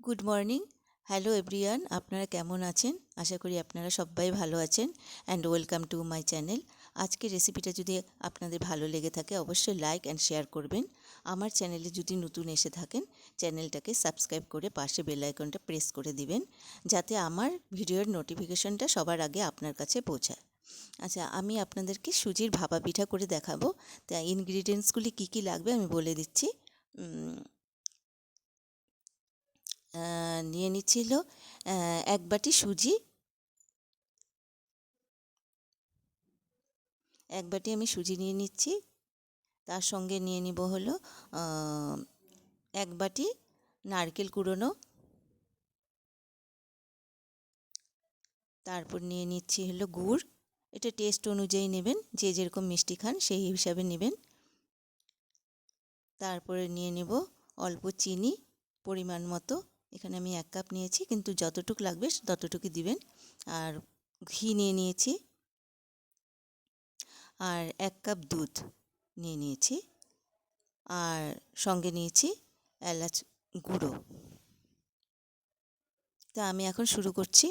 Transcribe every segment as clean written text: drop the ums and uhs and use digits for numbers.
Good morning. Hello everyone, আপনারা কেমন আছেন? আশা করি আপনারা সবাই ভালো আছেন and welcome to my channel. আজকের রেসিপিটা যদি আপনাদের ভালো লেগে থাকে অবশ্যই লাইক অ্যান্ড শেয়ার করবেন। আমার চ্যানেলে যদি নতুন এসে থাকেন চ্যানেলটাকে সাবস্ক্রাইব করে পাশে বেল আইকনটা প্রেস করে দিবেন, যাতে আমার ভিডিওর নোটিফিকেশনটা সবার আগে আপনার কাছে পৌঁছায়। আচ্ছা, আমি আপনাদেরকে সুজির ভাপা পিঠা করে দেখাবো। তা ইনগ্রিডিয়েন্টসগুলি কী কী লাগবে আমি বলে দিচ্ছি। নিয়ে নিচ্ছিল 1 বাটি সুজি। 1 বাটি আমি সুজি নিয়ে নিচ্ছি। তার সঙ্গে নিয়ে নিব হলো 1 বাটি নারকেল কুড়োনো। তারপর নিয়ে নিচ্ছি হলো গুড়। এটা টেস্ট অনুযায়ী নেবেন, যে যেরকম মিষ্টি খান সেই হিসাবে নেবেন। তারপরে নিয়ে নেব অল্প চিনি পরিমাণ মতো। এখানে আমি 1 কাপ নিয়েছি, কিন্তু যতটুকু লাগবে ততটুকু দিবেন। আর ঘি নিয়ে নিয়েছি, আর 1 কাপ দুধ নিয়ে নিয়েছি, আর সঙ্গে নিয়েছি এলাচ গুঁড়ো। তা আমি এখন শুরু করছি।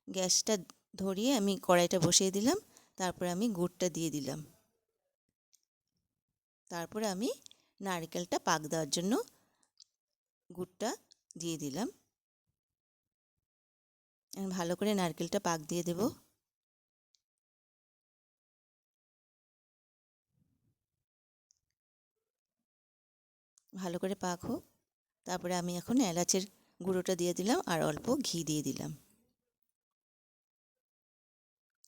গ্যাসটা ধরিয়ে আমি কড়াইটা বসিয়ে দিলাম। তারপরে আমি গুড়টা দিয়ে দিলাম। তারপরে আমি নারকেলটা পাক দেওয়ার জন্য গুড়টা দিয়ে দিলাম। ভালো করে নারকেলটা পাক দিয়ে দেব। ভালো করে পাক হোক। তারপরে আমি এখন এলাচের গুঁড়োটা দিয়ে দিলাম আর অল্প ঘি দিয়ে দিলাম।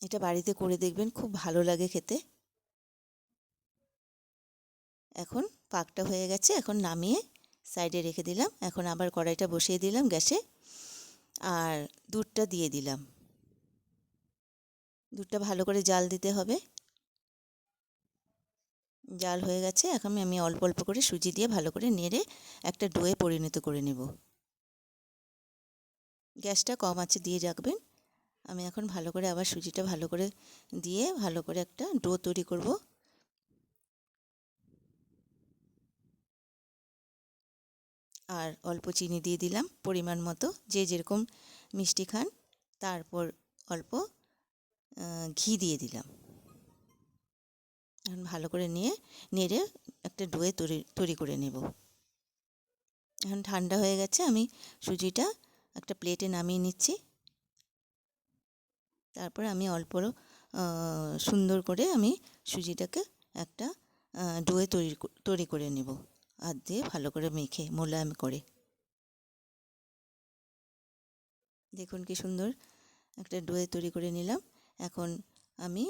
এটা বাড়িতে করে দেখবেন, খুব ভালো লাগে খেতে। এখন পাকটা হয়ে গেছে, এখন নামিয়ে সাইডে রেখে দিলাম। এখন আবার কড়াইটা বসিয়ে দিলাম গ্যাসে, আর দুধটা দিয়ে দিলাম। দুধটা ভালো করে জাল দিতে হবে। জাল হয়ে গেছে, এখন আমি অল্প অল্প করে সুজি দিয়ে ভালো করে নেড়ে একটা ডোয়ে পরিণত করে নেব। গ্যাসটা কম আঁচে দিয়ে রাখবেন। আমি এখন ভালো করে আবার সুজিটা ভালো করে দিয়ে ভালো করে একটা ডো তৈরি করব। আর অল্প চিনি দিয়ে দিলাম পরিমাণ মতো, যে যেরকম মিষ্টি খান। তারপর অল্প ঘি দিয়ে দিলাম। এখন ভালো করে নেড়ে একটা ডোয়ে তৈরি করে নেব। এখন ঠান্ডা হয়ে গেছে, আমি সুজিটা একটা প্লেটে নামিয়ে নিচ্ছি। তারপরে আমি অল্প সুন্দর করে আমি সুজিটাকে একটা ডোয়ে তৈরি করে নেব। হাত দিয়ে ভালো করে মেখে মোলায়েম করে। দেখুন কি সুন্দর একটা ডোয়ে তৈরি করে নিলাম। এখন আমি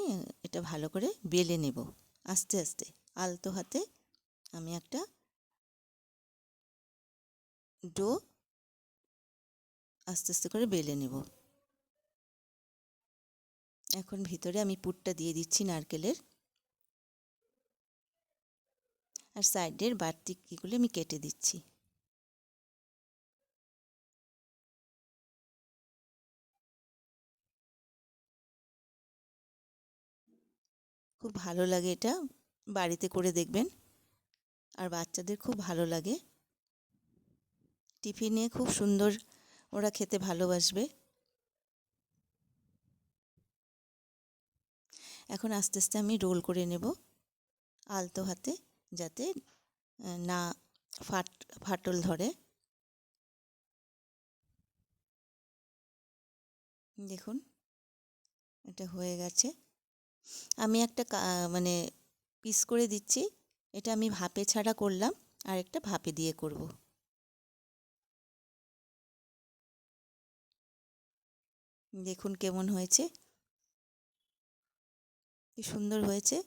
এটা ভালো করে বেলে নেব। আস্তে আস্তে আলতো হাতে আমি একটা ডো আস্তে আস্তে করে বেলে নেব। এখন ভিতরে আমি পুরটা দিয়ে দিচ্ছি নারকেলের, আর সাইডের বাড়তি দিকগুলো আমি কেটে দিচ্ছি। খুব ভালো লাগে এটা, বাড়িতে করে দেখবেন। আর বাচ্চাদের খুব ভালো লাগে, টিফিনে খুব সুন্দর ওরা খেতে ভালোবাসবে। এখন আস্তে আস্তে আমি রোল করে নেব আলতো হাতে, যাতে না ফাটল ধরে। দেখুন এটা হয়ে গেছে। আমি একটা মানে পিস করে দিচ্ছি। এটা আমি ভাপে ছাড়া করলাম, আর একটা ভাপে দিয়ে করব। দেখুন কেমন হয়েছে, কি সুন্দর হয়েছে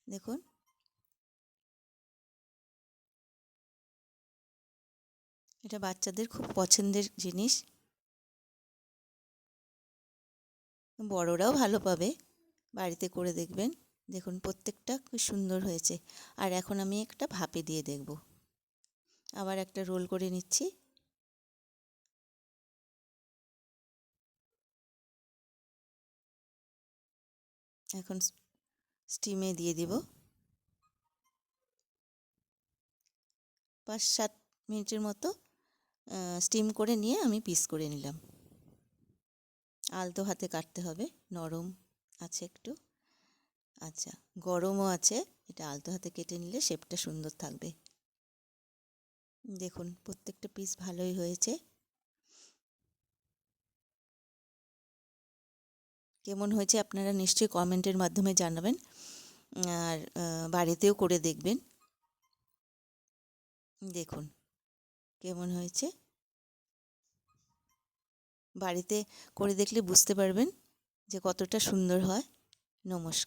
দেখুন। এটা বাচ্চাদের খুব পছন্দের জিনিস, বড়রাও ভালো পাবে। বাড়িতে করে দেখবেন। দেখুন প্রত্যেকটা খুব সুন্দর হয়েছে। আর এখন আমি একটা ভাপে দিয়ে দেখব। আবার একটা রোল করে নিচ্ছি। এখন স্টিমে দিয়ে দিব। 5-7 মিনিটের মতো স্টিম করে নিয়ে আমি পিস করে নিলাম। আলতো হাতে কাটতে হবে, নরম আছে একটু। আচ্ছা, গরমও আছে, এটা আলতো হাতে কেটে নিলে শেপটা সুন্দর থাকবে। দেখুন প্রত্যেকটা পিস ভালোই হয়েছে। কেমন হয়েছে আপনারা নিশ্চয়ই কমেন্টের মাধ্যমে জানাবেন, আর বাড়িতেও করে দেখবেন। দেখুন কেমন হয়েছে, বাড়িতে করে দেখলে বুঝতে পারবেন যে কতটা সুন্দর হয়। নমস্কার।